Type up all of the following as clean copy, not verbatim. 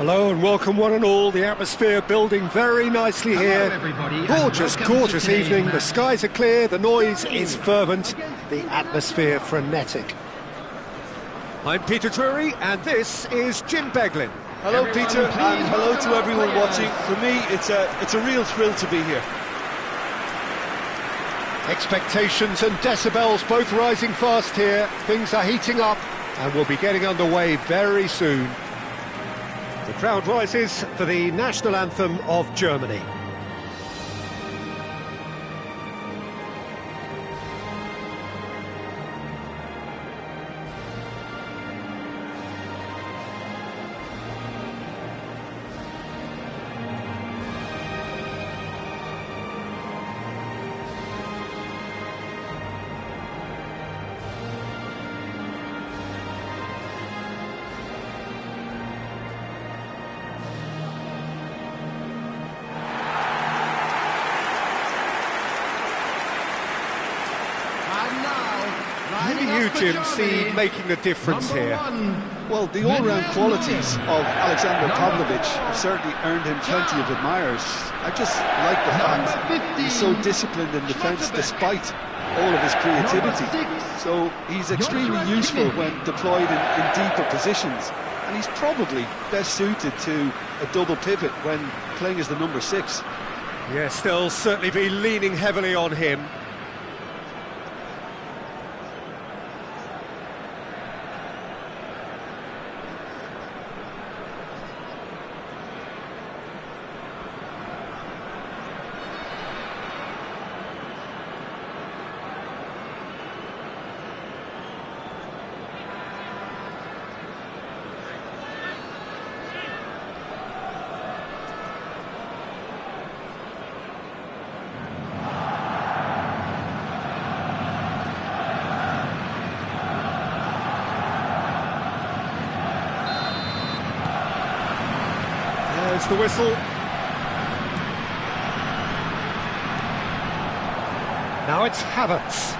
Hello and welcome one and all. The atmosphere building very nicely here. Gorgeous, gorgeous evening. The skies are clear, the noise is fervent, the atmosphere frenetic. I'm Peter Drury and this is Jim Beglin. Hello Peter, and hello to everyone watching. For me, it's a real thrill to be here. Expectations and decibels both rising fast here. Things are heating up and we'll be getting underway very soon. The crowd rises for the national anthem of Germany. Who do you, Jim, see making the difference here? Well, the all-round qualities of Alexander Pavlovich have certainly earned him plenty of admirers. I just like the fact he's so disciplined in defence despite all of his creativity. So he's extremely useful when deployed in deeper positions. And he's probably best suited to a double pivot when playing as the number 6. Yes, they'll certainly be leaning heavily on him. There's the whistle. Now it's Havertz.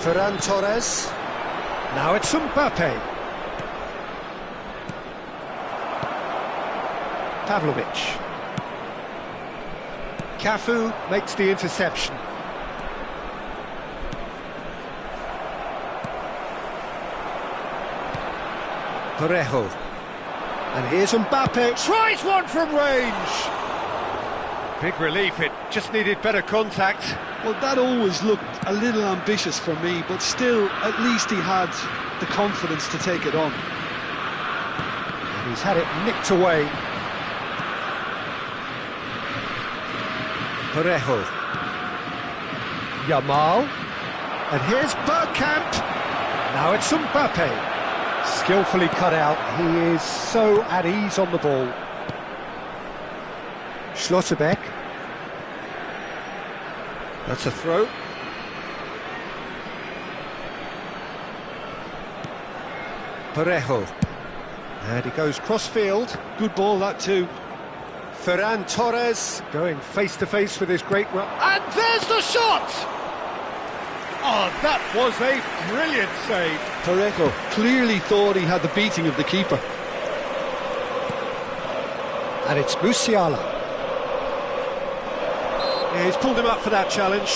Ferran Torres. Now it's Mbappe. Pavlovich. Cafu makes the interception. Parejo. And here's Mbappe, tries one from range! Big relief, it just needed better contact. Well, that always looked a little ambitious for me, but still, at least he had the confidence to take it on. And he's had it nicked away. Parejo. Yamal. And here's Bergkamp. Now it's Mbappe. Skillfully cut out, he is so at ease on the ball. Schlotterbeck. That's a throw. Parejo. And he goes cross-field. Good ball, that too. Ferran Torres going face-to-face with his great run. And there's the shot! Oh, that was a brilliant save. Parejo clearly thought he had the beating of the keeper. And it's Musiala. Yeah, he's pulled him up for that challenge.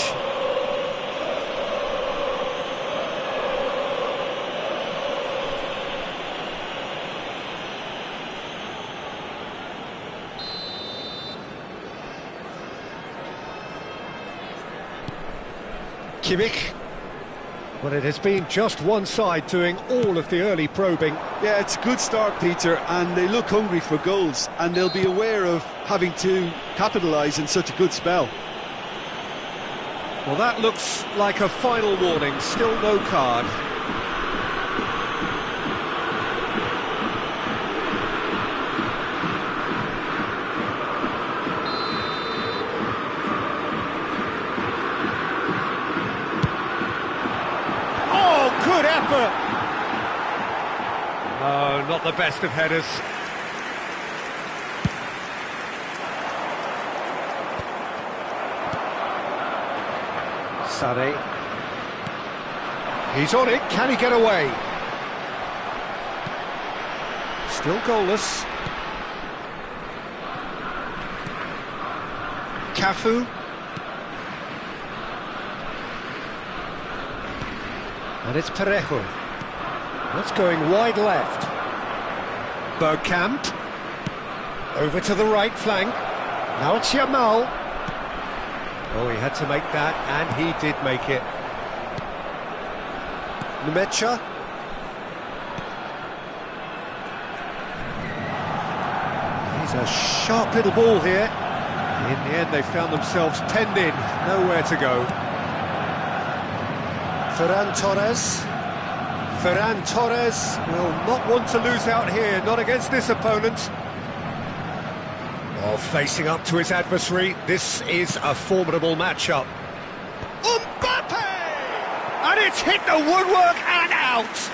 Kimmich. Well, it has been just one side doing all of the early probing. Yeah, it's a good start, Peter, and they look hungry for goals, and they'll be aware of having to capitalise in such a good spell. Well, that looks like a final warning, still no card. Good effort! No, not the best of headers. Sané. He's on it, can he get away? Still goalless. Cafu. And it's Parejo. That's going wide left. Bergkamp. Over to the right flank. Now it's Yamal. Oh, he had to make that, and he did make it. Nmecha. He's a sharp little ball here. In the end, they found themselves penned in, nowhere to go. Ferran Torres. Ferran Torres will not want to lose out here, not against this opponent. Oh, facing up to his adversary, this is a formidable matchup. Mbappe! And it's hit the woodwork and out!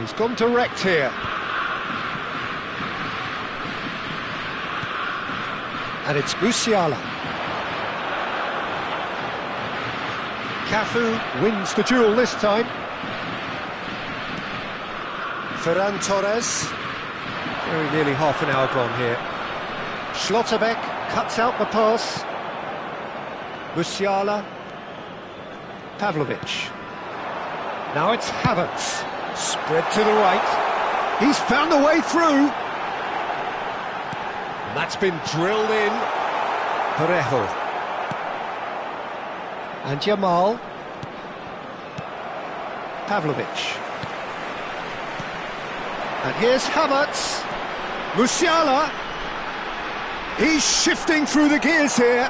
He's gone direct here. And it's Musiala. Cafu wins the duel this time. Ferran Torres. Very nearly half an hour gone here. Schlotterbeck cuts out the pass. Musiala. Pavlovic. Now it's Havertz. Spread to the right. He's found a way through. And that's been drilled in. Parejo. And Yamal. Pavlovic. And here's Havertz. Musiala. He's shifting through the gears here.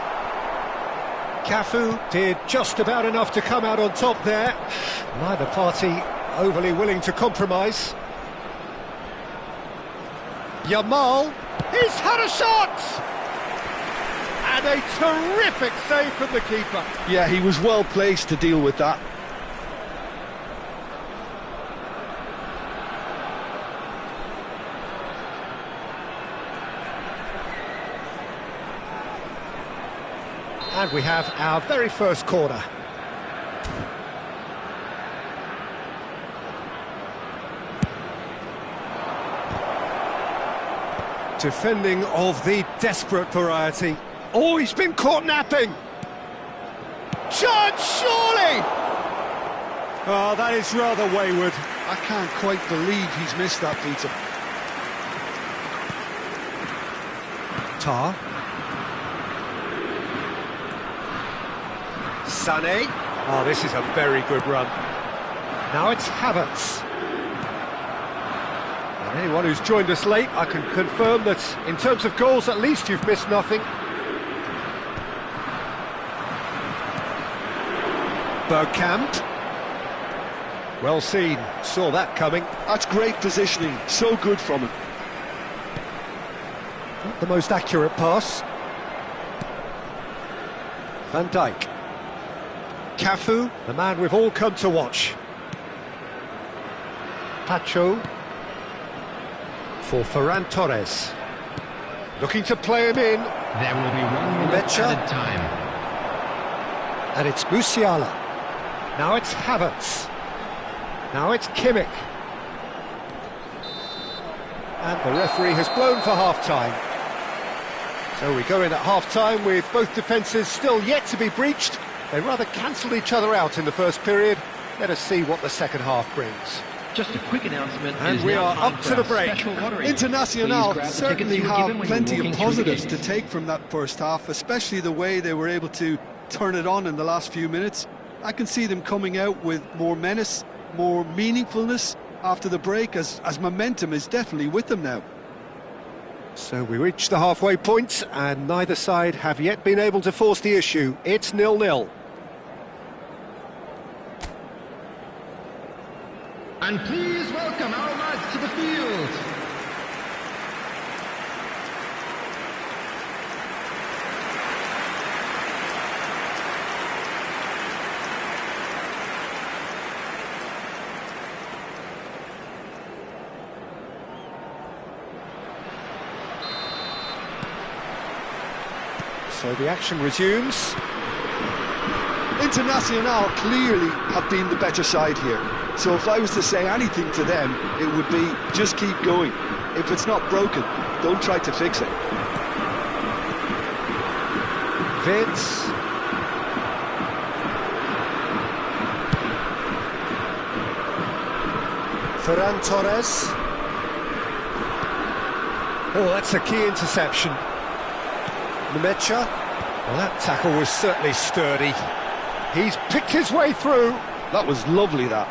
Cafu did just about enough to come out on top there. Neither party overly willing to compromise. Yamal, he's had a shot! And a terrific save from the keeper. Yeah, he was well placed to deal with that. And we have our very first corner. Defending of the desperate variety. Oh, he's been caught napping! Chance, surely! Oh, that is rather wayward. I can't quite believe he's missed that, Peter. Tar. Sané. Oh, this is a very good run. Now it's Havertz. And anyone who's joined us late, I can confirm that in terms of goals, at least you've missed nothing. Bergkamp. Well seen, saw that coming. That's great positioning, so good from him. Not the most accurate pass. Van Dijk. Cafu, the man we've all come to watch. Pacho. For Ferran Torres. Looking to play him in. There will be 1 minute added time. And it's Musiala. Now it's Havertz. Now it's Kimmich. And the referee has blown for half-time. So we go in at half-time with both defences still yet to be breached. They rather cancelled each other out in the first period. Let us see what the second half brings. Just a quick announcement. And we are up to the break. Internacional certainly have plenty of positives to take from that first half, especially the way they were able to turn it on in the last few minutes. I can see them coming out with more menace, more meaningfulness after the break, as momentum is definitely with them now. So we reach the halfway point, and neither side have yet been able to force the issue. It's 0-0. And please welcome our lads to the field. So the action resumes. Internacional clearly have been the better side here. So if I was to say anything to them, it would be just keep going. If it's not broken, don't try to fix it. Vince. Ferran Torres. Oh, that's a key interception. Nemecha. Well, that tackle was certainly sturdy. He's picked his way through. That was lovely, that.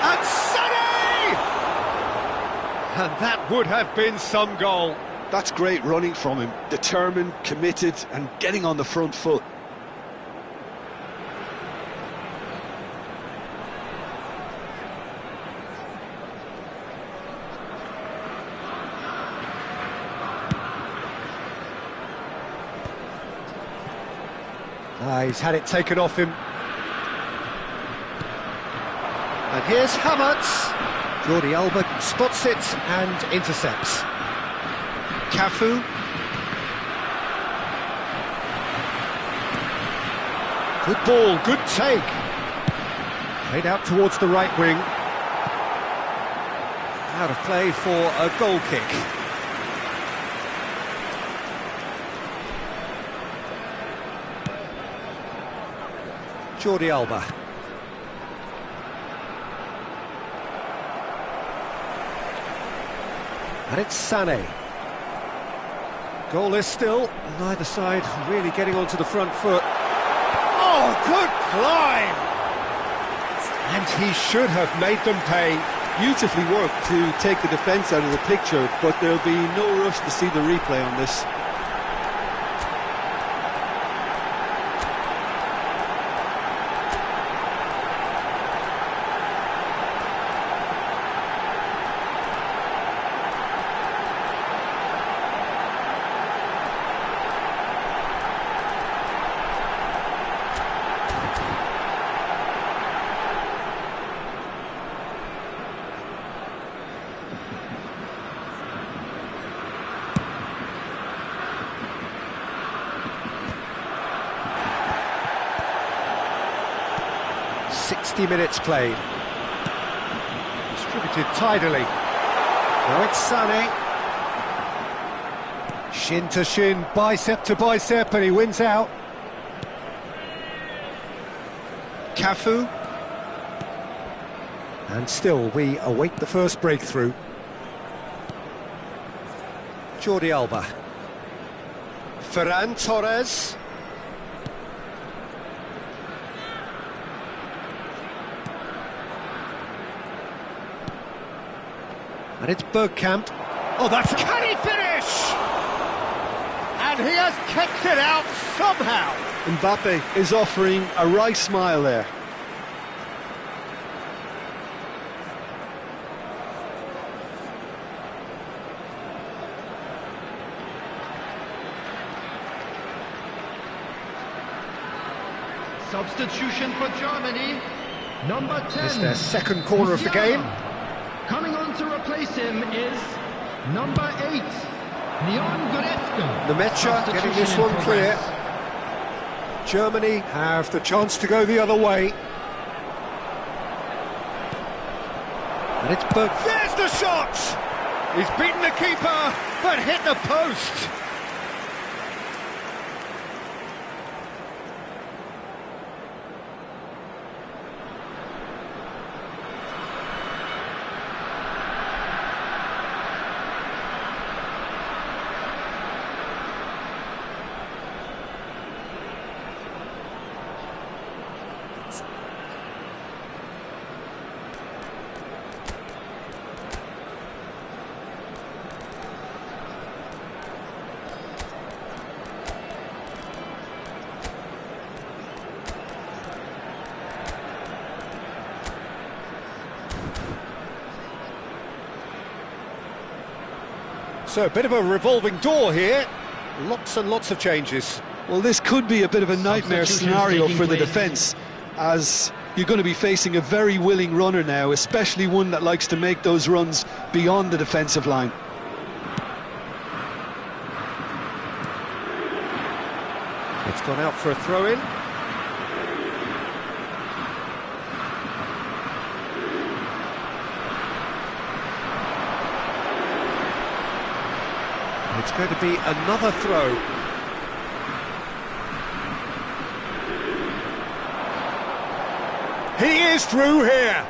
And Sonny! And that would have been some goal. That's great running from him. Determined, committed, and getting on the front foot. He's had it taken off him. And here's Havertz. Jordi Alba spots it and intercepts. Cafu. Good ball, good take. Played out towards the right wing. Out of play for a goal kick. Jordi Alba. And it's Sané. Goalless still, neither side really getting onto the front foot. Oh, good climb! And he should have made them pay. Beautifully worked to take the defence out of the picture, but there'll be no rush to see the replay on this. Minutes played. Distributed tidily. Now it's Sané. Shin to shin, bicep to bicep, and he wins out. Cafu. And still we await the first breakthrough. Jordi Alba. Ferran Torres. And it's Bergkamp. Oh, can he finish? And he has kept it out somehow. Mbappe is offering a wry smile there. Substitution for Germany, number 10. It's their second corner of the game. Coming on to replace him is number 8, Leon Goretzka. Nemecha getting this one clear. Germany have the chance to go the other way. And it's Berg. There's the shot! He's beaten the keeper, but hit the post. So a bit of a revolving door here, lots and lots of changes. Well, this could be a bit of a nightmare scenario for the defence, as you're going to be facing a very willing runner now, especially one that likes to make those runs beyond the defensive line. gone out for a throw-in. It's going to be another throw. He is through here.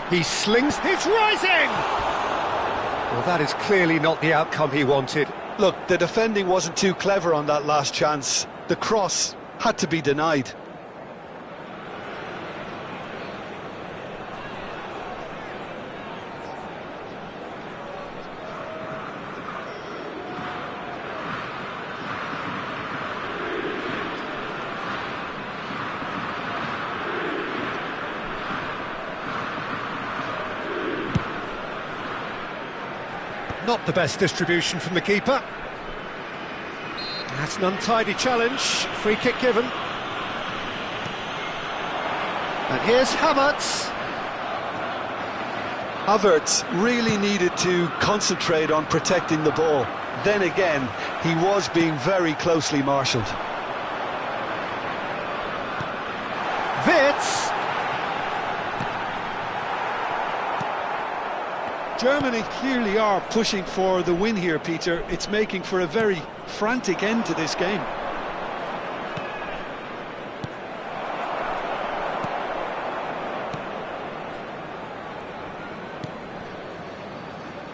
He slings, it's rising! Well, that is clearly not the outcome he wanted. Look, the defending wasn't too clever on that last chance. The cross had to be denied. Not the best distribution from the keeper. That's an untidy challenge. Free kick given. And here's Havertz. Havertz really needed to concentrate on protecting the ball. Then again, he was being very closely marshalled. Wirtz. Germany clearly are pushing for the win here, Peter. It's making for a very frantic end to this game.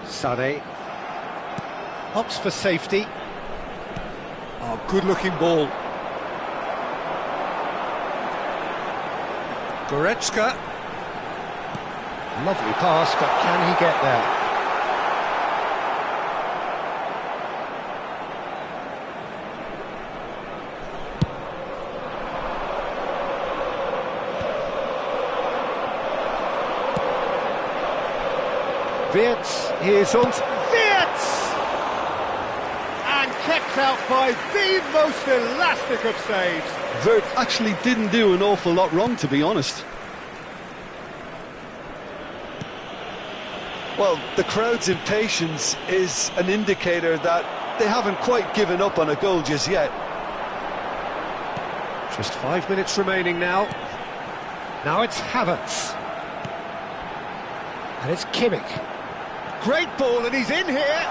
Sané opts for safety. Oh, good-looking ball. Goretzka. Lovely pass, but can he get there? Wirtz, here's on Wirtz! And kept out by the most elastic of saves. Wirtz actually didn't do an awful lot wrong, to be honest. Well, the crowd's impatience is an indicator that they haven't quite given up on a goal just yet. Just 5 minutes remaining now. Now it's Havertz. And it's Kimmich. Great ball, and he's in here!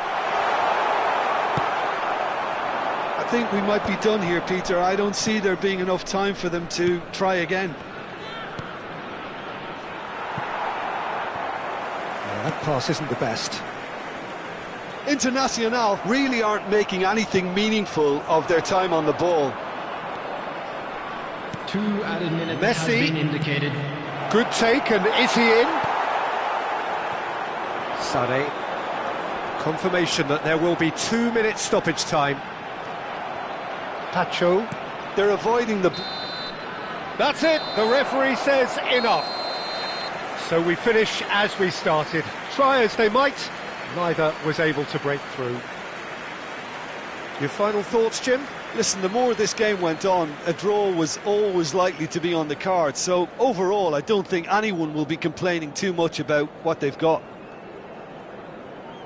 I think we might be done here, Peter. I don't see there being enough time for them to try again. That pass isn't the best. Internacional really aren't making anything meaningful of their time on the ball. 2 added minutes Messi. has been indicated. Good take, and is he in? Sané. Confirmation that there will be 2 minutes stoppage time. Pacho. They're avoiding the... That's it, the referee says enough. So we finish as we started. Try as they might, neither was able to break through. Your final thoughts, Jim? Listen, the more this game went on, a draw was always likely to be on the card. So overall, I don't think anyone will be complaining too much about what they've got.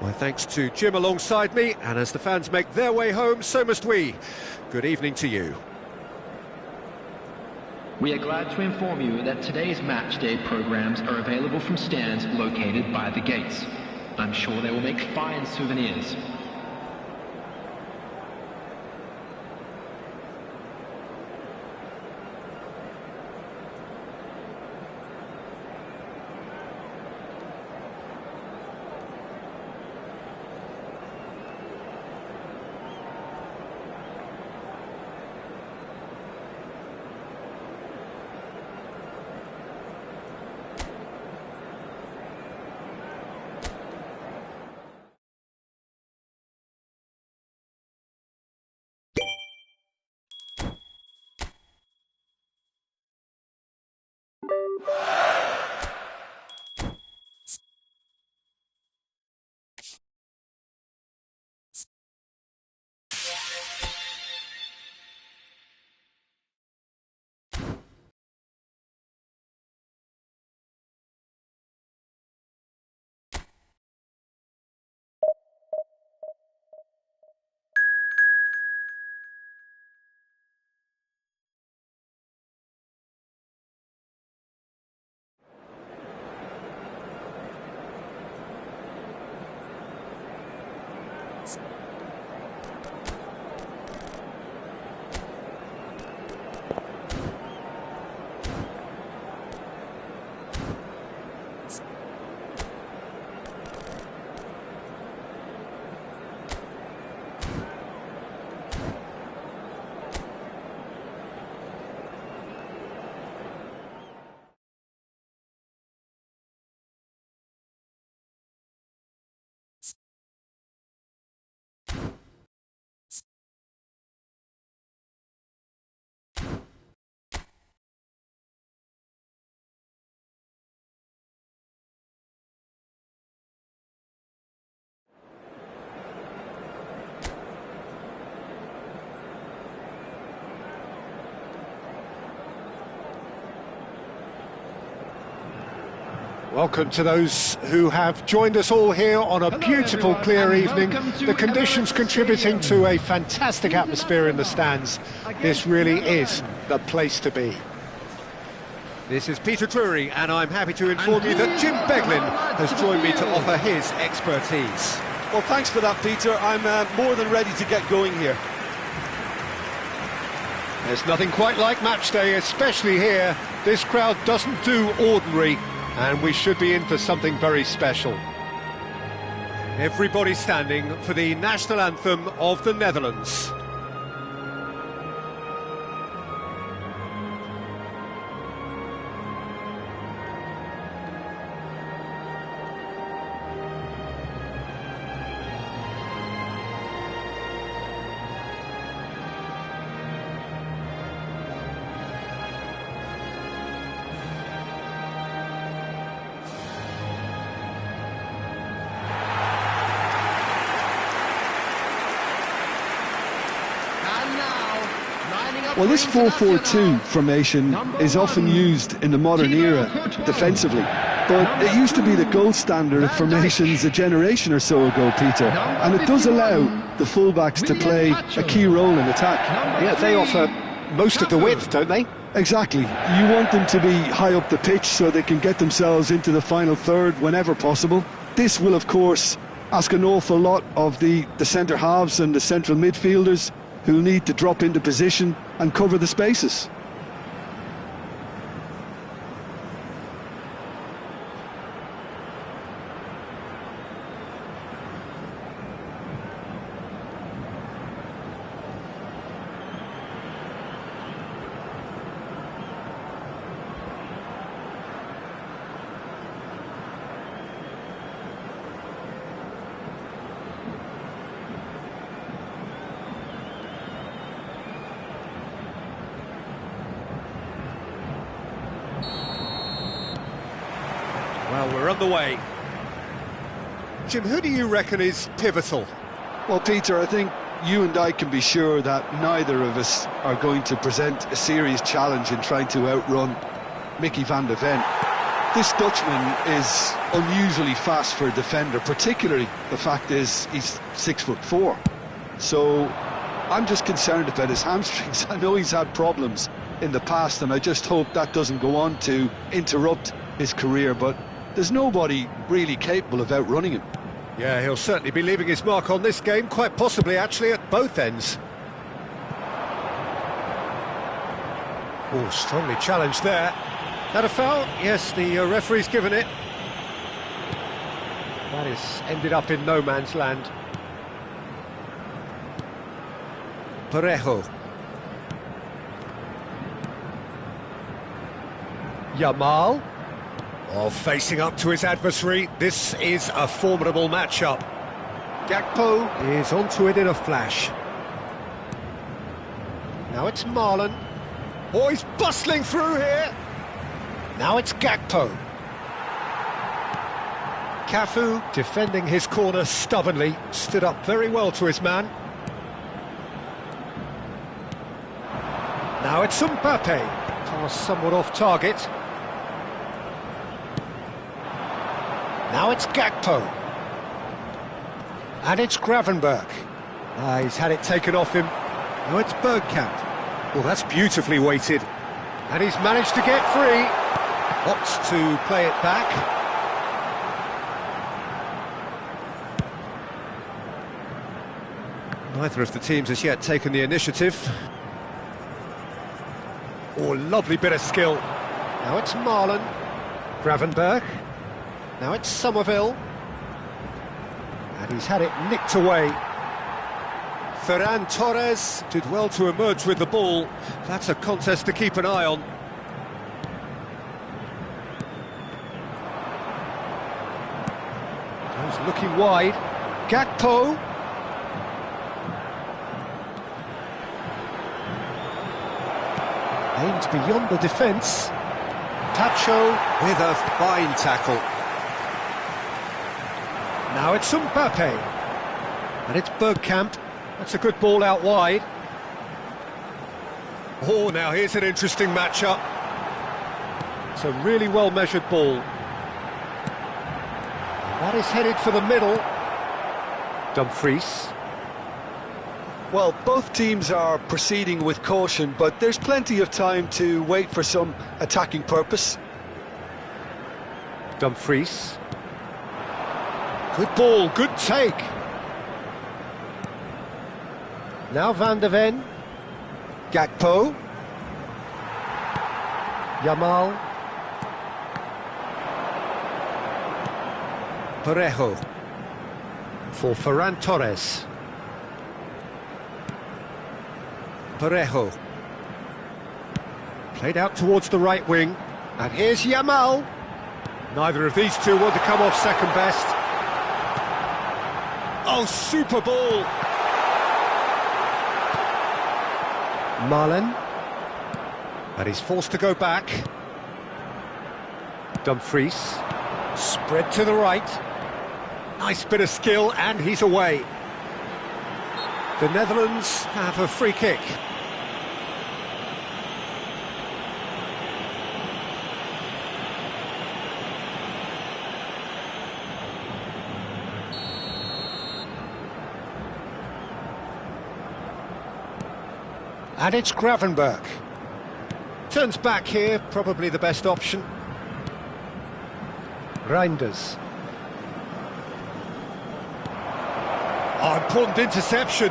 My thanks to Jim alongside me, and as the fans make their way home, so must we. Good evening to you. We are glad to inform you that today's match day programs are available from stands located by the gates. I'm sure they will make fine souvenirs. Welcome to those who have joined us all here on a beautiful, clear evening. The conditions contributing to a fantastic atmosphere in the stands. This really is the place to be. This is Peter Drury, and I'm happy to inform you that Jim Beglin has joined me to offer his expertise. Well, thanks for that, Peter. I'm more than ready to get going here. There's nothing quite like match day, especially here. This crowd doesn't do ordinary, and we should be in for something very special. Everybody standing for the national anthem of the Netherlands. Well, this 4-4-2 formation is often used in the modern era defensively, but it used to be the gold standard of formations a generation or so ago, Peter, and it does allow the fullbacks to play a key role in attack. Yeah, they offer most of the width, don't they? Exactly. You want them to be high up the pitch so they can get themselves into the final third whenever possible. This will, of course, ask an awful lot of the centre halves and the central midfielders, who'll need to drop into position and cover the spaces. Well, we're on the way. Jim, who do you reckon is pivotal? Well, Peter, I think you and I can be sure that neither of us are going to present a serious challenge in trying to outrun Mickey van de Ven. This Dutchman is unusually fast for a defender, particularly the fact is he's 6'4". So I'm just concerned about his hamstrings. I know he's had problems in the past, and I just hope that doesn't go on to interrupt his career, but there's nobody really capable of outrunning him. Yeah, he'll certainly be leaving his mark on this game, quite possibly actually at both ends. Oh, strongly challenged there. That a foul? Yes, the referee's given it. That is ended up in no man's land. Parejo. Yamal. Oh, facing up to his adversary, this is a formidable matchup. Gakpo is onto it in a flash. Now it's Marlon. Oh, he's bustling through here. Now it's Gakpo. Cafu, defending his corner stubbornly, stood up very well to his man. Now it's Mbappe. Pass somewhat off target. Now it's Gakpo. And it's Gravenberch. He's had it taken off him. Now it's Bergkamp. Well, that's beautifully weighted. And he's managed to get free. Opts to play it back. Neither of the teams has yet taken the initiative. Oh, lovely bit of skill. Now it's Marlon. Gravenberch. Now it's Somerville. And he's had it nicked away. Ferran Torres did well to emerge with the ball. That's a contest to keep an eye on. He's looking wide. Gakpo. Aimed beyond the defence. Tacho with a fine tackle. Now it's Mbappe. And it's Bergkamp. That's a good ball out wide. Oh, now here's an interesting matchup. It's a really well-measured ball. That is headed for the middle. Dumfries. Well, both teams are proceeding with caution, but there's plenty of time to wait for some attacking purpose. Dumfries. Good ball, good take. Now Van de Ven. Gakpo. Yamal. Parejo. For Ferran Torres. Parejo. Played out towards the right wing. And here's Yamal. Neither of these two want to come off second best. Oh, super ball. Marlen. And he's forced to go back. Dumfries. Spread to the right. Nice bit of skill, and he's away. The Netherlands have a free kick. And it's Gravenberch. Turns back here, probably the best option. Reinders. Oh, important interception.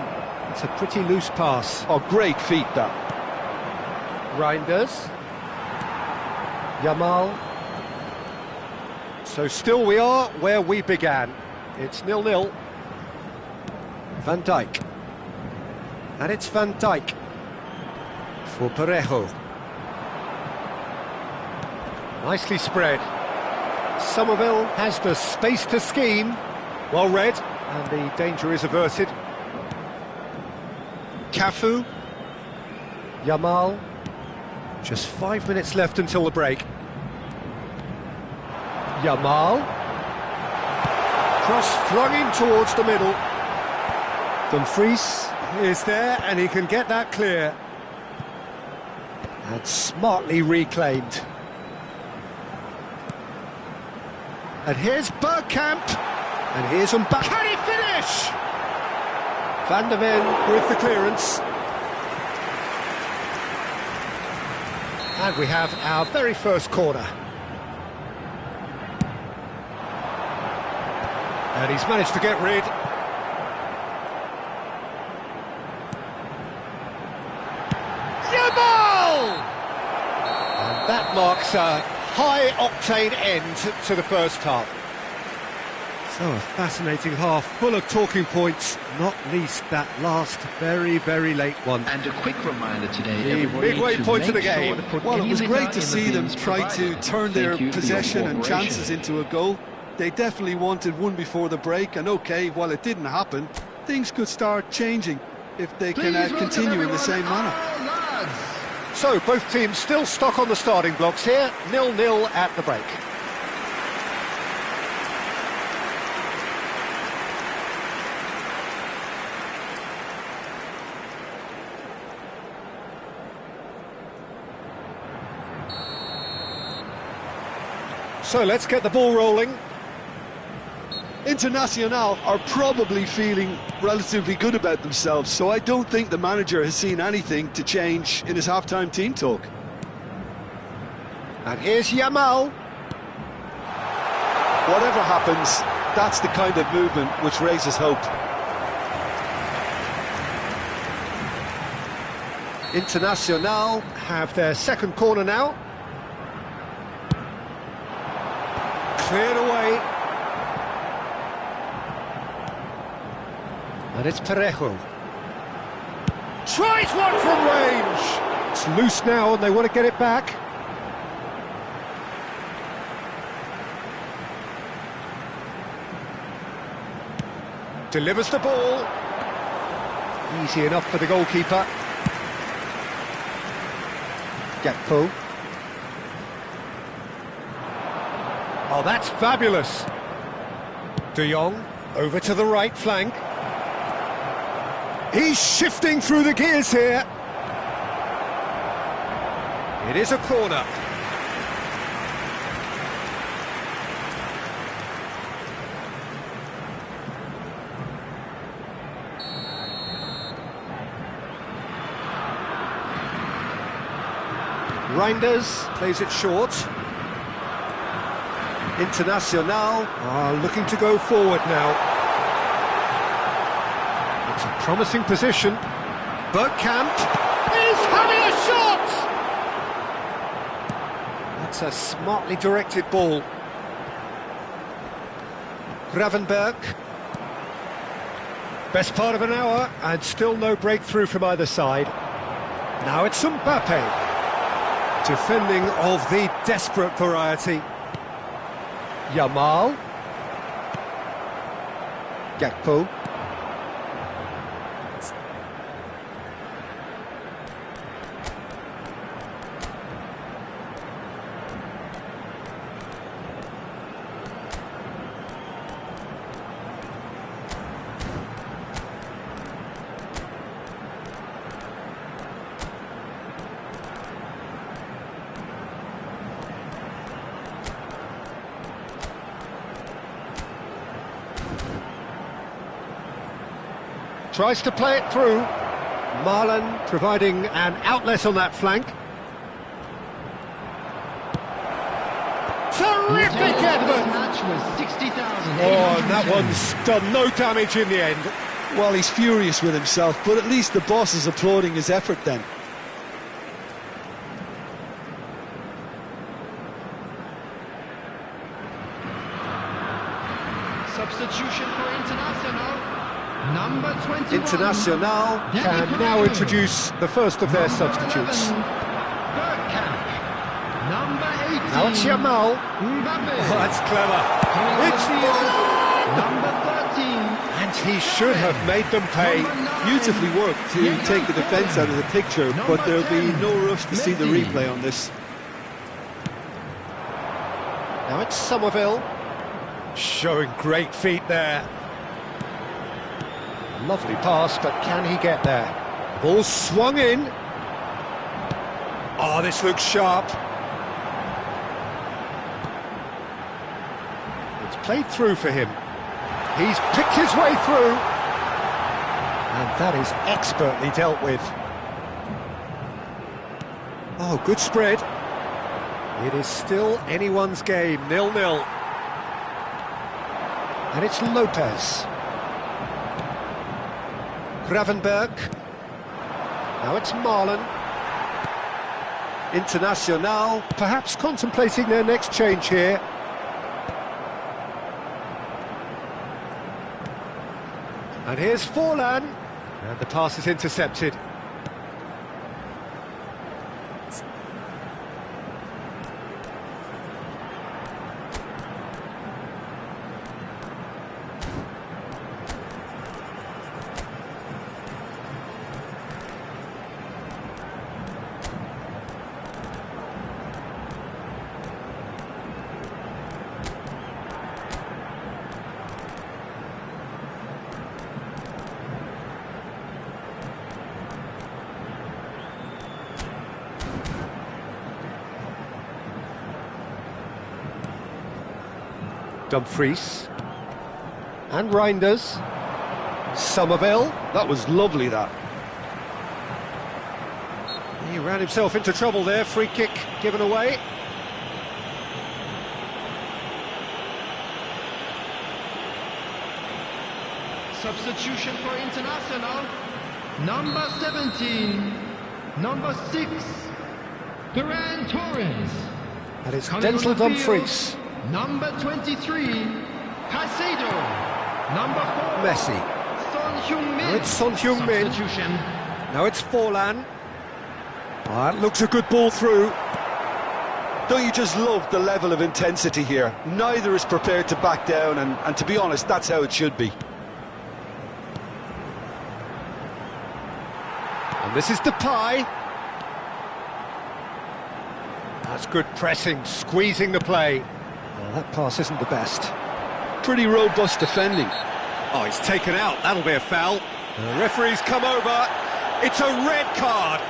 It's a pretty loose pass. Oh, great feat, that. Reinders. Yamal. So still we are where we began. It's 0-0. Van Dijk. And it's Van Dijk. For Parejo. Nicely spread. Somerville has the space to scheme. Well read, and the danger is averted. Cafu. Yamal. Just 5 minutes left until the break. Yamal. Cross flung in towards the middle. Dumfries is there, and he can get that clear. And smartly reclaimed. And here's Bergkamp. And here's Mbappe. Can he finish? Van de Ven with the clearance. And we have our very first corner. And he's managed to get rid. Yamal! And that marks a high-octane end to the first half. So a fascinating half, full of talking points, not least that last very, very late one. And a quick reminder today, The everybody, midway to point of make the game. sure to put Well, it was any liquor great to in the see them bins try to provided. turn Thank their you for your possession and cooperation. chances into a goal. They definitely wanted one before the break, and okay, while it didn't happen, things could start changing if they can continue in the same manner. So both teams still stuck on the starting blocks here, 0-0 at the break. So let's get the ball rolling. Internacional are probably feeling relatively good about themselves, so I don't think the manager has seen anything to change in his half-time team talk. And here's Yamal. Whatever happens, that's the kind of movement which raises hope. Internacional have their second corner now. Cleared away. And it's Parejo. Tries one from range. It's loose now and they want to get it back. Delivers the ball. Easy enough for the goalkeeper. Gakpo. Oh, that's fabulous. De Jong over to the right flank. He's shifting through the gears here. It is a corner. Reinders plays it short. Internacional are looking to go forward now. It's a promising position. Bergkamp is having a shot! That's a smartly directed ball. Gravenberg. Best part of an hour, and still no breakthrough from either side. Now it's Mbappe. Defending of the desperate variety. Yamal. Gakpo. Tries to play it through. Marlon providing an outlet on that flank. Terrific effort! Oh, and that one's done no damage in the end. Well, he's furious with himself, but at least the boss is applauding his effort then. Substitution for Internacional. Number 21. Internacional can now introduce the first of their substitutes. Bergkamp. Number 18. Now it's Yamal. Oh, that's clever. It's Number 13. and he should have made them pay. Beautifully worked to take the defence out of the picture, but there'll be no rush to see the replay on this. Now it's Somerville. Showing great feet there. Lovely pass, but can he get there? Ball swung in. Oh, this looks sharp. It's played through for him. He's picked his way through. And that is expertly dealt with. Oh, good spread. It is still anyone's game, 0-0. And it's Lopez. Gravenberg. Now it's Marlon. Internacional, perhaps contemplating their next change here. And here's Forlan. And the pass is intercepted. Dumfries. And Reinders. Somerville. That was lovely, that. He ran himself into trouble there. Free kick given away. Substitution for Internacional. Number 17. Number 6. Ferran Torres. And it's Denzel Dumfries. Number 23, Caicedo. Number 4, Messi. Son Heung-min. Now it's Son Heung-min. Substitution. Now it's Forlan. Oh, that looks a good ball through. Don't you just love the level of intensity here? Neither is prepared to back down, and to be honest, that's how it should be. And this is Depay. That's good pressing, squeezing the play. Well, that pass isn't the best. Pretty robust defending. Oh, he's taken out. That'll be a foul. The referee's come over. It's a red card.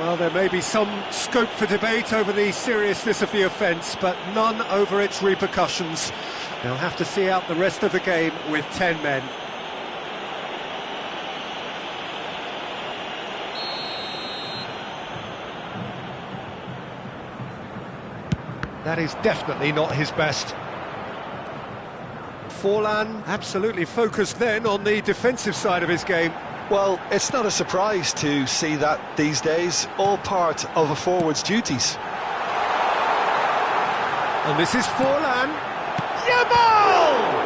Well, there may be some scope for debate over the seriousness of the offence, but none over its repercussions. They'll have to see out the rest of the game with 10 men. That is definitely not his best. Forlan absolutely focused then on the defensive side of his game. Well, it's not a surprise to see that these days, all part of a forward's duties. And this is Forlan. Yamal!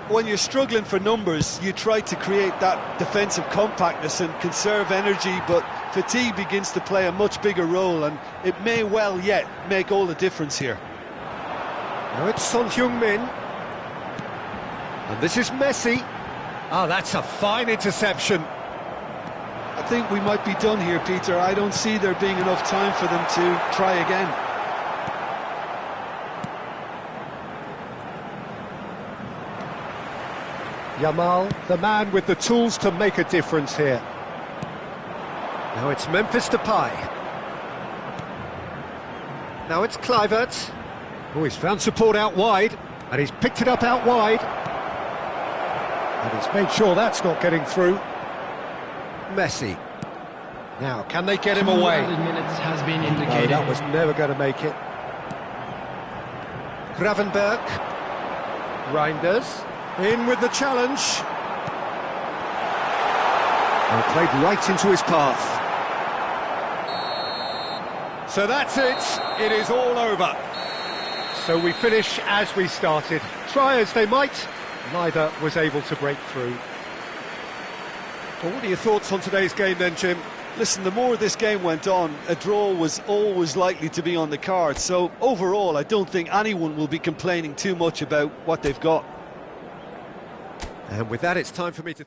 When you're struggling for numbers, you try to create that defensive compactness and conserve energy, but fatigue begins to play a much bigger role, and it may well yet make all the difference here. Now it's Son Heung-min. And this is Messi. Oh, that's a fine interception. I think we might be done here, Peter. I don't see there being enough time for them to try again. Yamal, the man with the tools to make a difference here. Now it's Memphis Depay. Now it's Kluivert. Oh, he's found support out wide, and he's picked it up out wide. And he's made sure that's not getting through. Messi. Now, can they get him away? 2 minutes has been No, indicated. that was never going to make it. Gravenberg. Reinders. In with the challenge. And played right into his path. So that's it. It is all over. So we finish as we started. Try as they might, neither was able to break through. Well, what are your thoughts on today's game then, Jim? Listen, the more this game went on, a draw was always likely to be on the card. So overall, I don't think anyone will be complaining too much about what they've got. And with that, it's time for me to...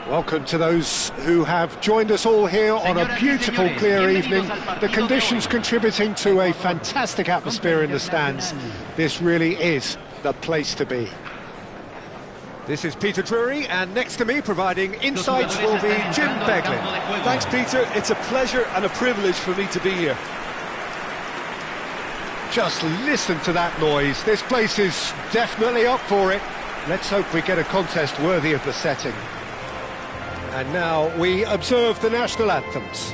Welcome to those who have joined us all here on a beautiful, clear evening. The conditions contributing to a fantastic atmosphere in the stands. This really is the place to be. This is Peter Drury, and next to me providing insights will be Jim Beglin. Thanks, Peter. It's a pleasure and a privilege for me to be here. Just listen to that noise. This place is definitely up for it. Let's hope we get a contest worthy of the setting. And now we observe the national anthems.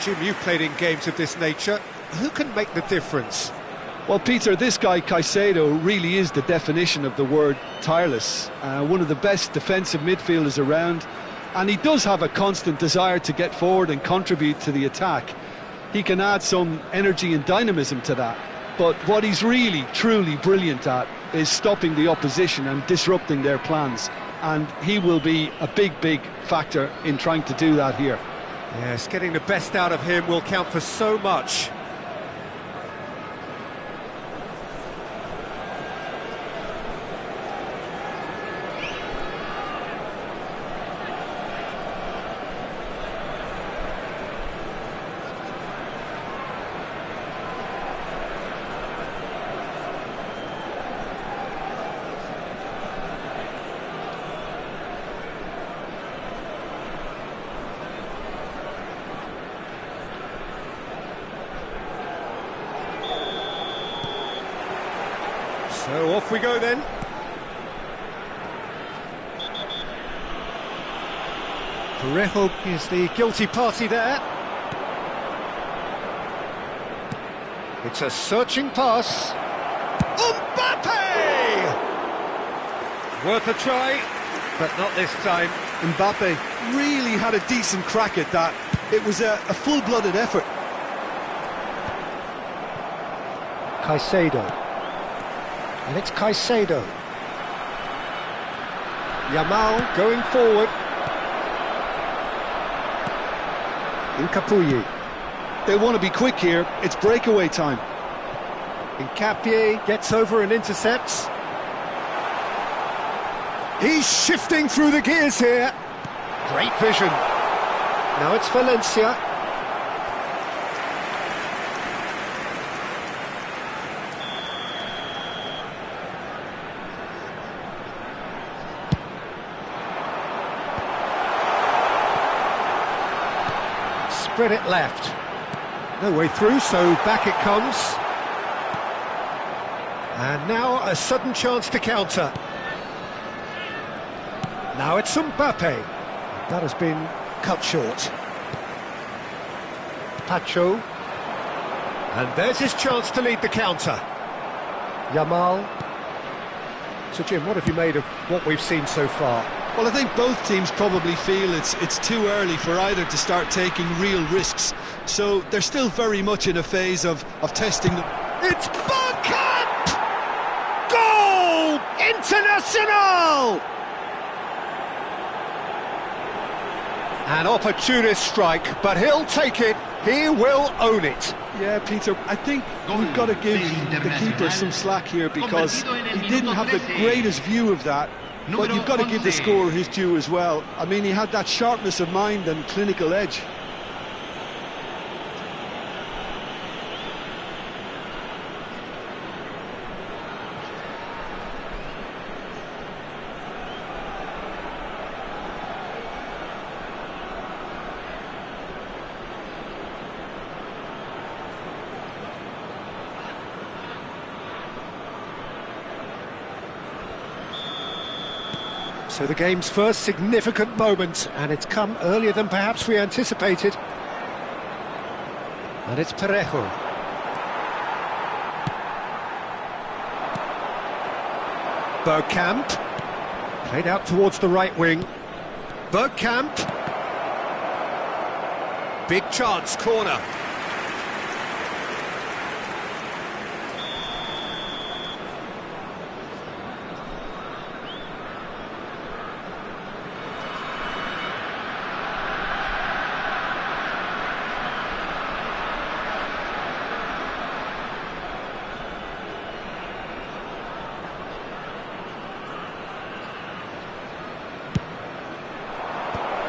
Jim, you've played in games of this nature. Who can make the difference? Well, Peter, this guy Caicedo really is the definition of the word tireless. One of the best defensive midfielders around, and he does have a constant desire to get forward and contribute to the attack. He can add some energy and dynamism to that, but what he's really, truly brilliant at is stopping the opposition and disrupting their plans, and he will be a big factor in trying to do that here. Yes, getting the best out of him will count for so much. So off we go then. Parejo is the guilty party there. It's a searching pass. Mbappe! Worth a try, but not this time. Mbappe really had a decent crack at that. It was a full-blooded effort. Caicedo. And it's Caicedo. Yamal going forward. Incapuyi. They want to be quick here. It's breakaway time. Incapié gets over and intercepts. He's shifting through the gears here. Great vision. Now it's Valencia. Spread it left. No way through, so back it comes. And now a sudden chance to counter. Now it's Mbappe. That has been cut short. Pacho. And there's his chance to lead the counter. Yamal. So Jim, what have you made of what we've seen so far? Well, I think both teams probably feel it's too early for either to start taking real risks. So they're still very much in a phase of testing them. It's Bergkamp! Goal! International! An opportunist strike, but he'll take it. He will own it. Yeah, Peter, I think we've got to give the keeper some slack here because he didn't have the greatest view of that. But you've got to give the scorer his due as well. I mean, he had that sharpness of mind and clinical edge. So the game's first significant moment, and it's come earlier than perhaps we anticipated. And it's Parejo. Bergkamp. Played out towards the right wing. Bergkamp. Big chance, corner.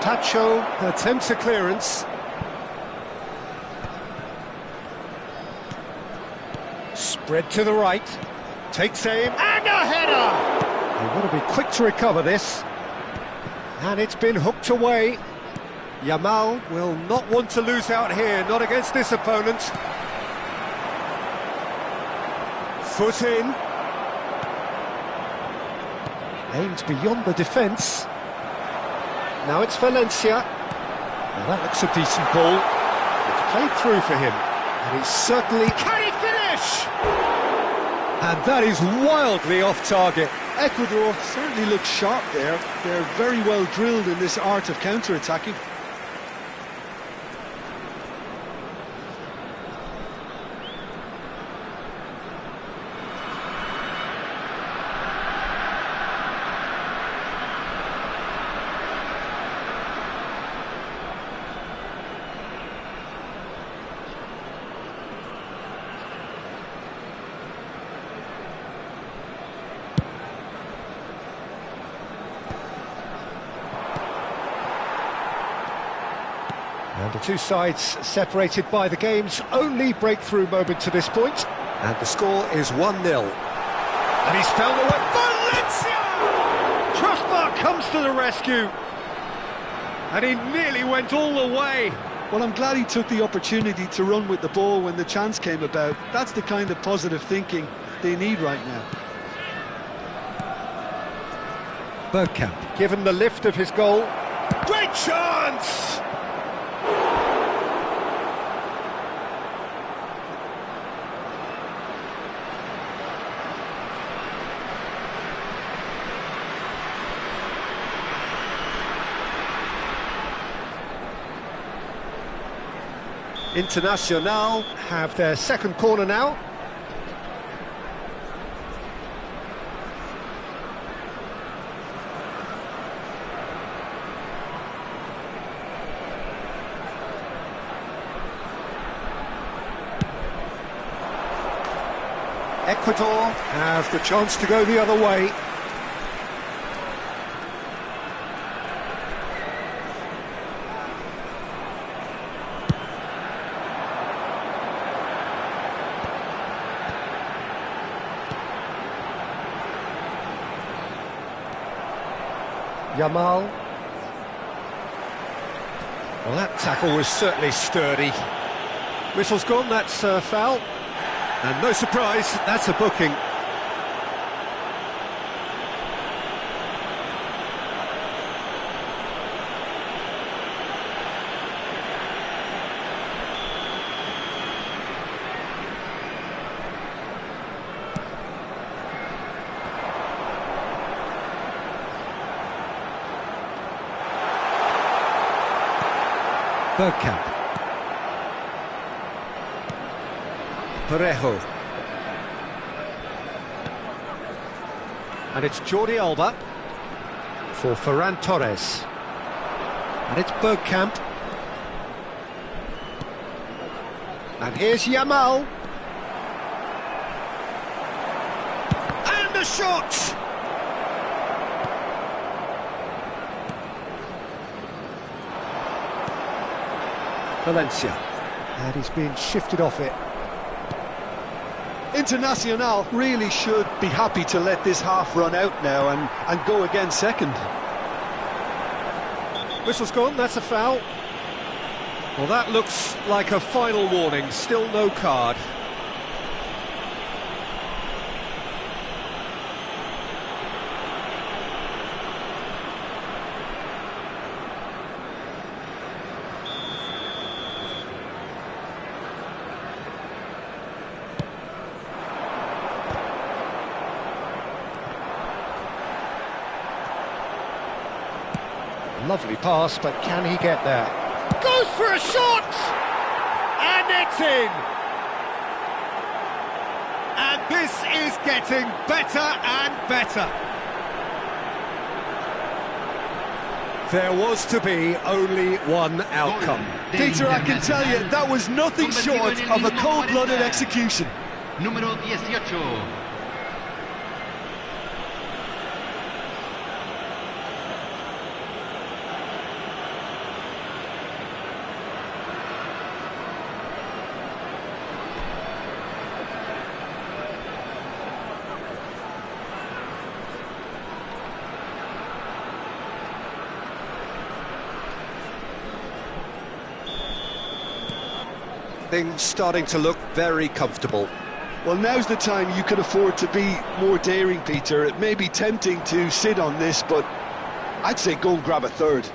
Tacho attempts a clearance. Spread to the right. Takes aim, and a header! They want to be quick to recover this. And it's been hooked away. Yamal will not want to lose out here, not against this opponent. Foot in. Aimed beyond the defence. Now it's Valencia. Now that looks a decent ball. It's played through for him. And he's certainly... Can he finish? And that is wildly off target. Ecuador certainly looks sharp there. They're very well drilled in this art of counter-attacking. And the two sides separated by the game's only breakthrough moment to this point. And the score is 1-0. And he's found the way. Valencia! Crossbar comes to the rescue. And he nearly went all the way. Well, I'm glad he took the opportunity to run with the ball when the chance came about. That's the kind of positive thinking they need right now. Bergkamp, given the lift of his goal. Great chance! Internacional have their second corner now. Ecuador have the chance to go the other way. Yamal. Well, that tackle was certainly sturdy. Whistle's gone, that's a foul. And no surprise, that's a booking. Bergkamp. Parejo. And it's Jordi Alba for Ferran Torres. And it's Bergkamp. And here's Yamal. And the shot! Valencia, and he's being shifted off it. Internacional really should be happy to let this half run out now and go again second. Whistle's gone, that's a foul. Well, that looks like a final warning, still no card. Lovely pass, but can he get there? Goes for a shot! And it's in! And this is getting better and better. There was to be only one outcome. Peter, I can tell you, that was nothing short of a cold-blooded execution. Número 18. Things starting to look very comfortable. Well, now's the time you can afford to be more daring, Peter. It may be tempting to sit on this, but I'd say go and grab a third.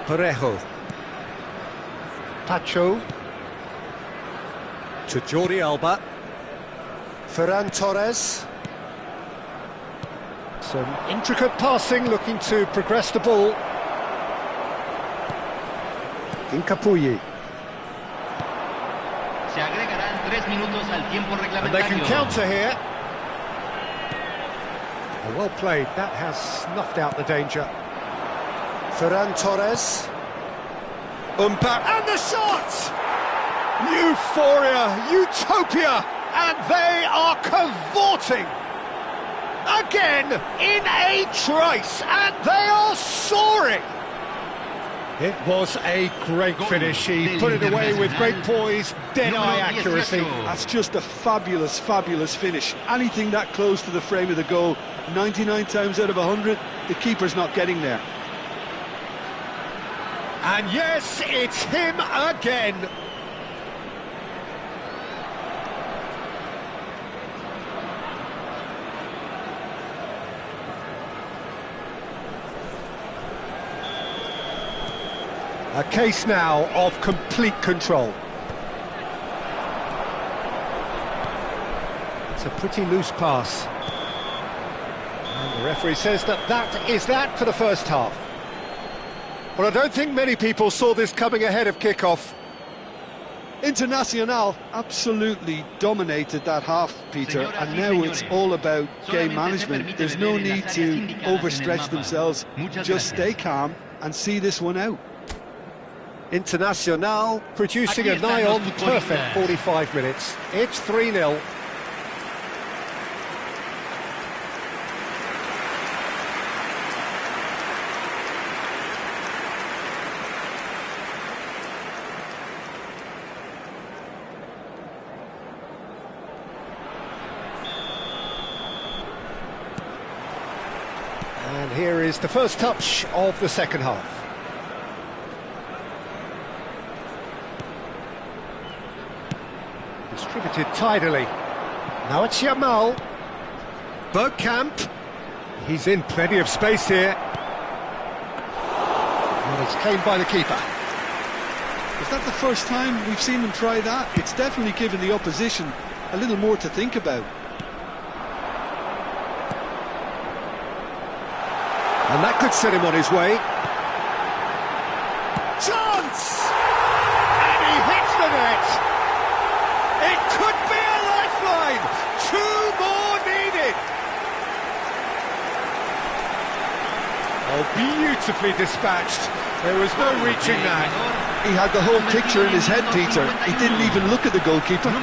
Parejo. Pacho. To Jordi Alba. Ferran Torres. Some intricate passing, looking to progress the ball. Incapuyi. Se agregarán 3 minutos al tiempo reglamentario. And they can counter here. Well played, that has snuffed out the danger. Ferran Torres. And the shot! Euphoria, utopia, and they are cavorting again in a trice, and they are soaring. It was a great finish. He put it away with great poise, dead-eye accuracy. That's just a fabulous, fabulous finish. Anything that close to the frame of the goal, 99 times out of 100, the keeper's not getting there. And yes, it's him again. A case now of complete control. It's a pretty loose pass. And the referee says that is that for the first half. Well, I don't think many people saw this coming ahead of kickoff. Internacional absolutely dominated that half, Peter, and now it's all about game management. There's no need to overstretch themselves. Just stay calm and see this one out. Internacional producing a nigh-on perfect 45 minutes. It's 3-0. And here is the first touch of the second half. Distributed tidily. Now it's Yamal. Bergkamp. He's in plenty of space here. And it's claimed by the keeper. Is that the first time we've seen them try that? It's definitely given the opposition a little more to think about. And that could set him on his way. Chance! And he hits the net! It could be a lifeline! 2 more needed! Oh, beautifully dispatched. There was no reaching that. He had the whole picture in his head, Peter. He didn't even look at the goalkeeper.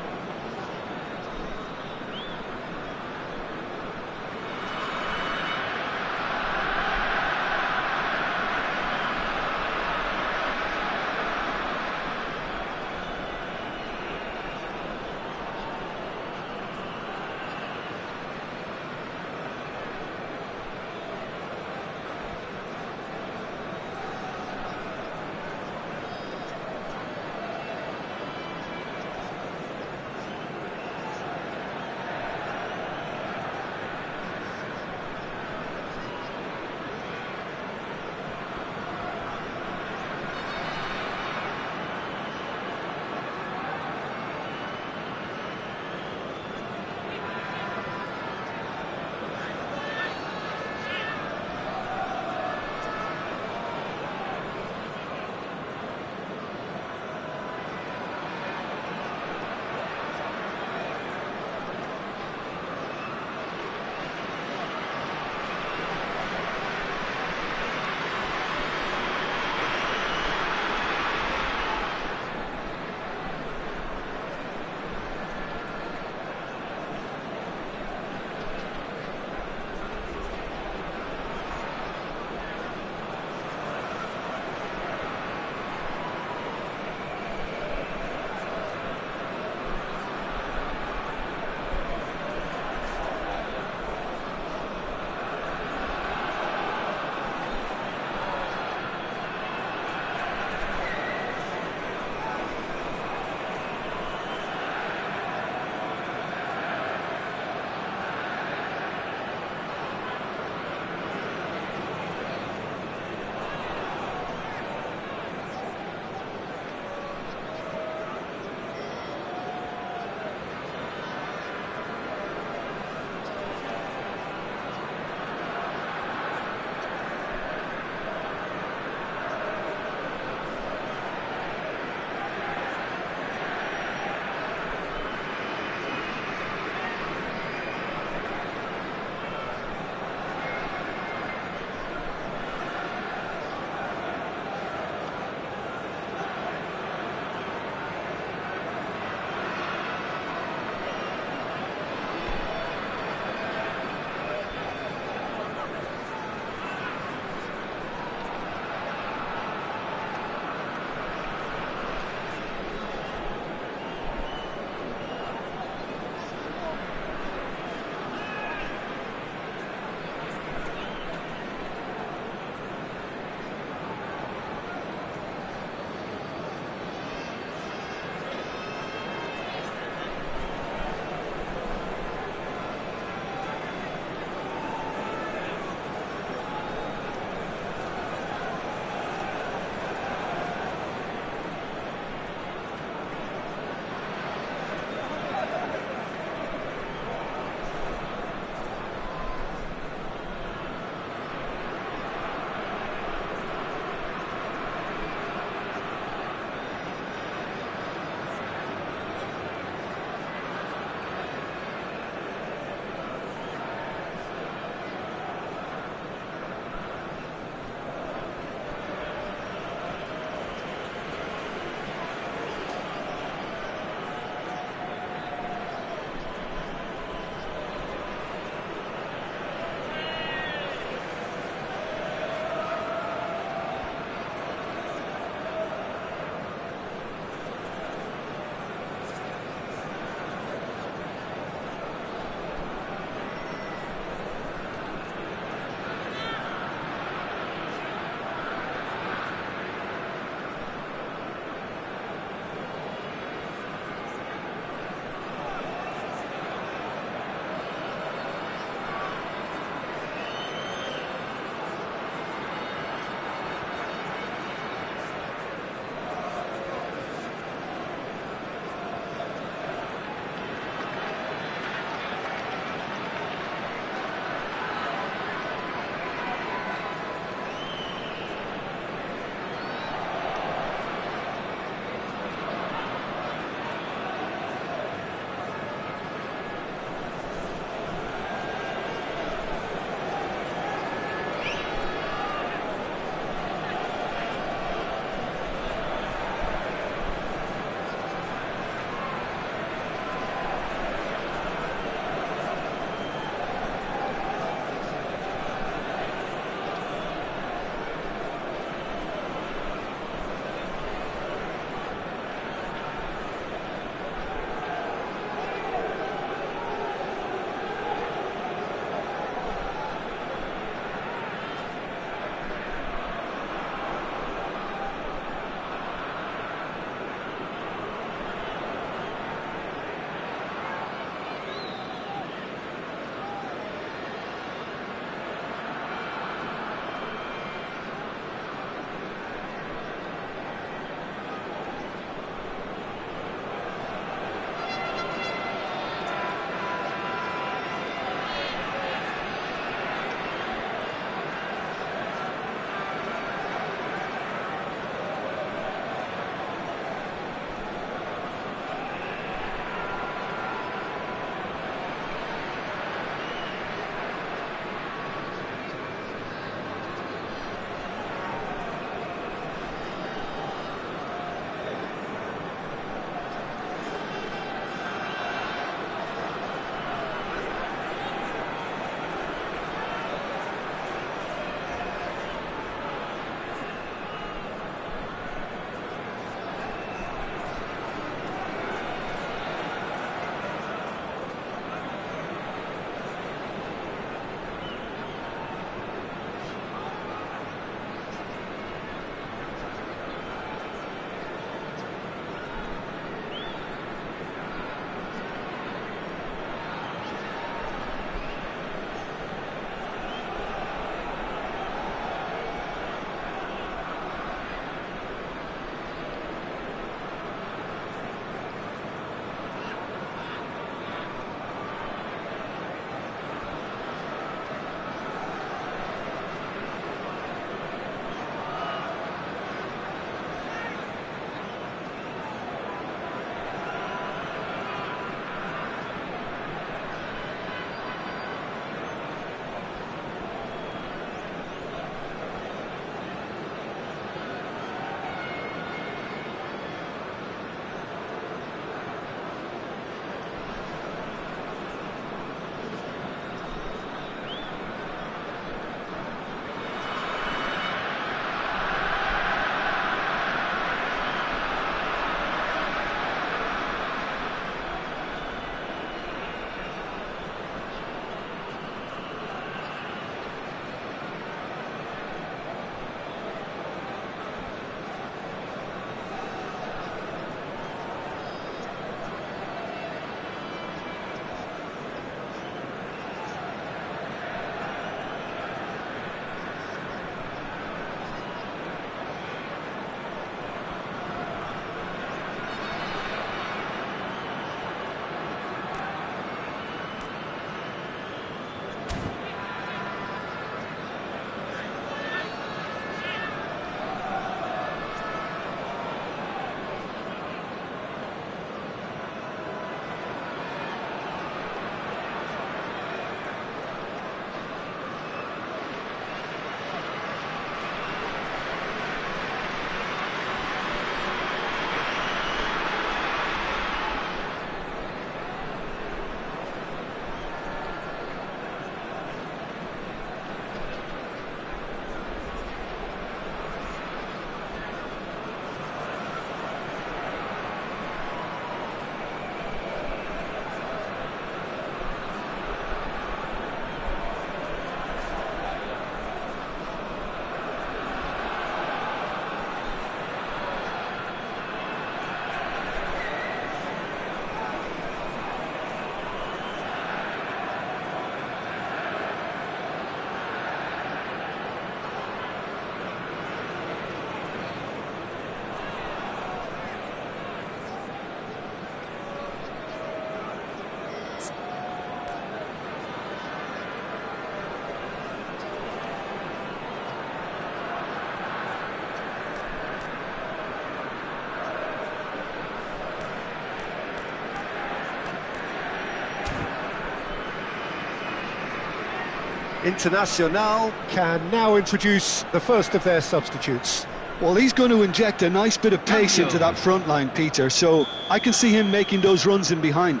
Internacional can now introduce the first of their substitutes. Well, he's going to inject a nice bit of pace into that front line, Peter, so I can see him making those runs in behind.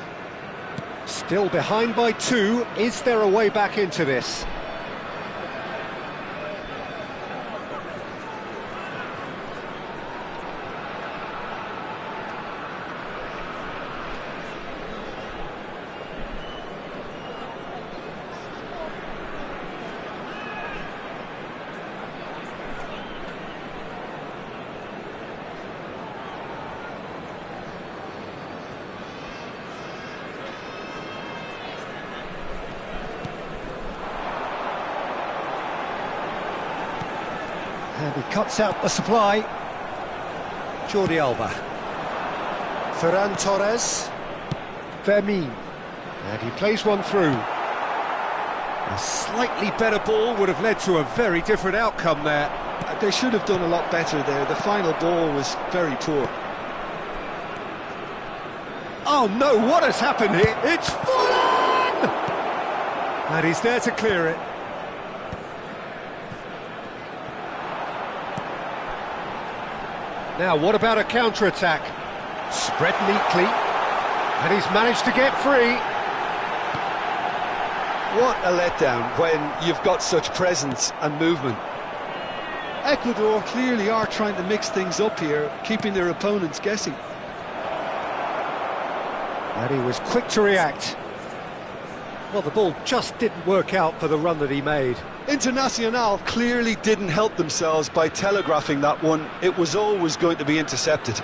Still behind by 2. Is there a way back into this? And he cuts out the supply. Jordi Alba. Ferran Torres. Fermin. And he plays one through. A slightly better ball would have led to a very different outcome there. They should have done a lot better there. The final ball was very poor. Oh no, what has happened here? It's full on! And he's there to clear it. Now, what about a counter-attack? Spread neatly, and he's managed to get free. What a letdown when you've got such presence and movement. Ecuador clearly are trying to mix things up here, keeping their opponents guessing. And he was quick to react. Well, the ball just didn't work out for the run that he made. Internacional clearly didn't help themselves by telegraphing that one. It was always going to be intercepted.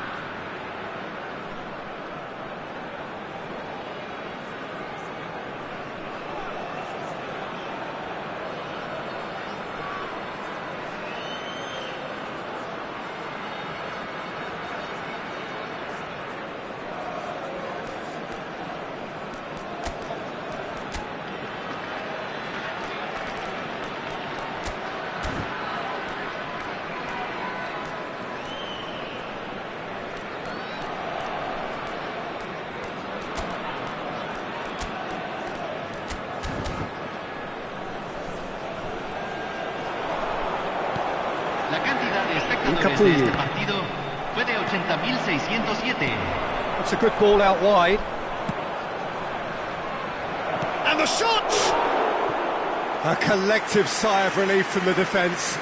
La cantidad de espectadores de este partido fue de 80.607. That's a good ball out wide. And the shot! A collective sigh of relief from the defence.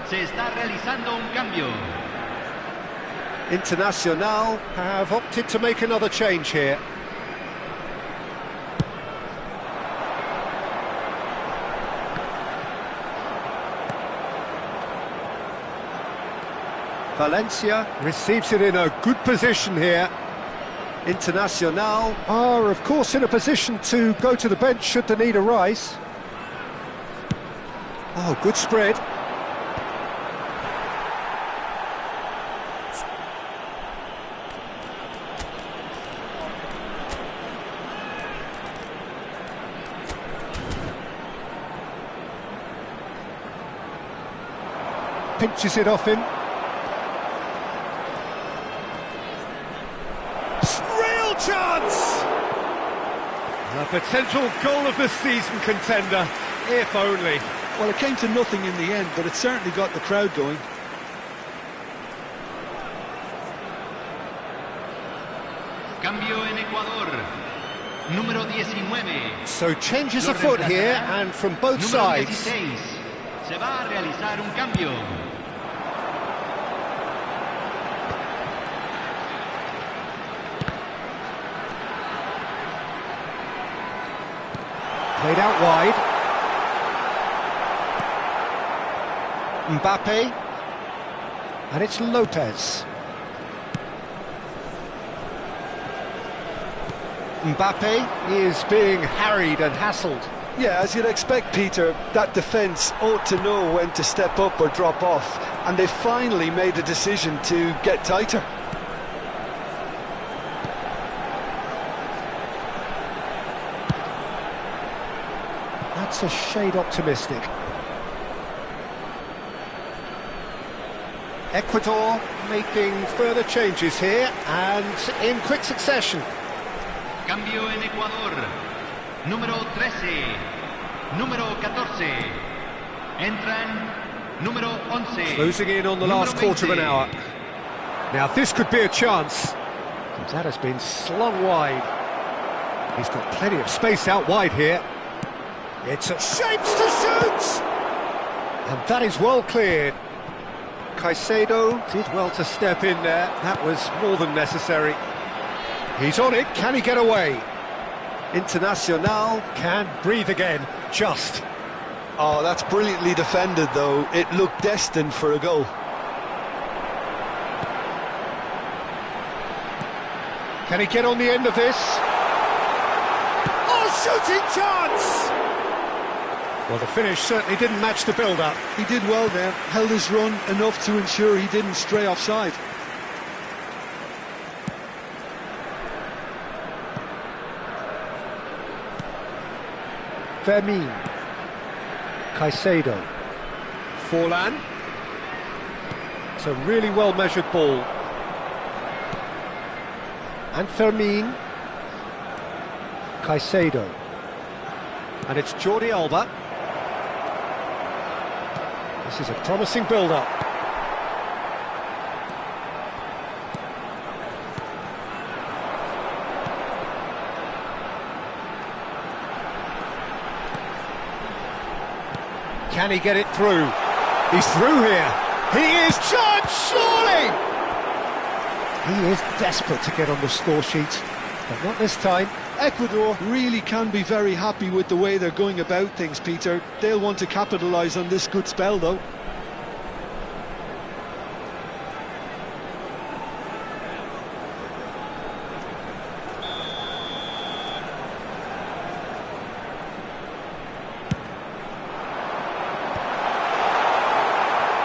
Se está realizando un cambio. Internacional have opted to make another change here. Valencia receives it in a good position here. Internacional are, of course, in a position to go to the bench should the need arise. Oh, good spread. Pinches it off him. Real chance! A potential goal of the season contender, if only. Well, it came to nothing in the end, but it certainly got the crowd going. Cambio en Ecuador. Número 19. So changes afoot here, and from both sides. 16. Se va a realizar un cambio. Played out wide. Mbappe. And it's Lopez. Mbappe is being harried and hassled. Yeah, as you'd expect, Peter, that defence ought to know when to step up or drop off, and they finally made a decision to get tighter. That's a shade optimistic. Ecuador making further changes here and in quick succession. Cambio en Ecuador. Número 13. Número 14. Entran número 11. Closing in on the last quarter of an hour. Now this could be a chance. That has been slung wide. He's got plenty of space out wide here. It's a shapes to shoot! And that is well cleared. Caicedo did well to step in there. That was more than necessary. He's on it. Can he get away? Internacional can breathe again. Just. Oh, that's brilliantly defended, though. It looked destined for a goal. Can he get on the end of this? Oh, shooting chance! Well, the finish certainly didn't match the build-up. He did well there, held his run enough to ensure he didn't stray offside. Fermin. Caicedo. Forlan. It's a really well-measured ball. And Fermin. Caicedo. And it's Jordi Alba. This is a promising build-up. Can he get it through? He's through here. He is charged, surely! He is desperate to get on the score sheet, but not this time. Ecuador really can be very happy with the way they're going about things, Peter. They'll want to capitalise on this good spell, though.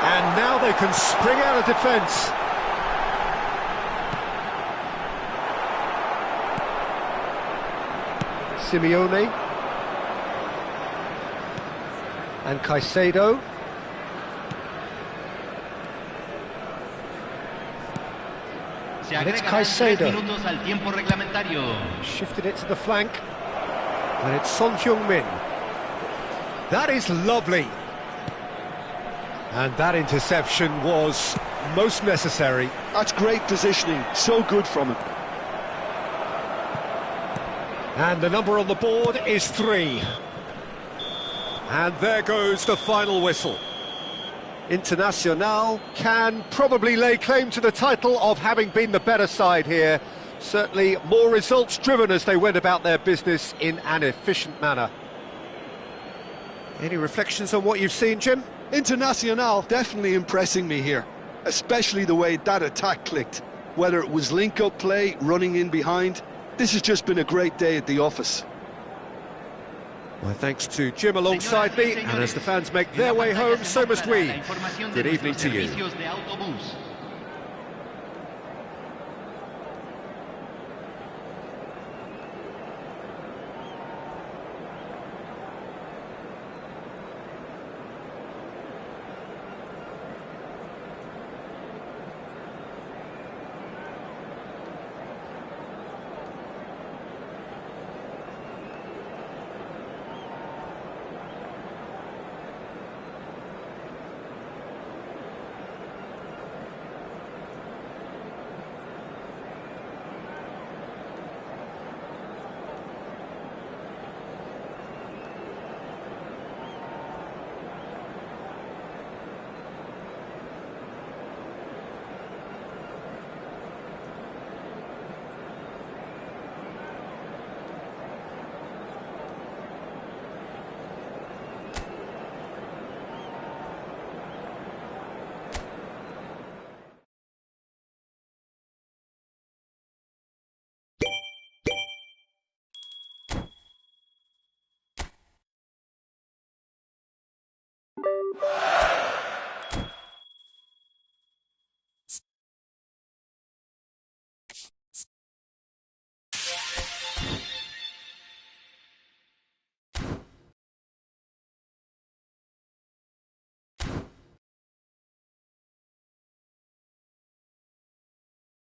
And now they can spring out of defence. Simeone and Caicedo. And it's Caicedo. Shifted it to the flank. And it's Son Heung-min. That is lovely. And that interception was most necessary. That's great positioning, so good from him. And the number on the board is 3. And there goes the final whistle. Internacional can probably lay claim to the title of having been the better side here. Certainly more results driven as they went about their business in an efficient manner. Any reflections on what you've seen, Jim? Internacional definitely impressing me here, especially the way that attack clicked. Whether it was link-up play, running in behind, this has just been a great day at the office. My thanks to Jim alongside me, and as the fans make their way home, so must we. Good evening to you.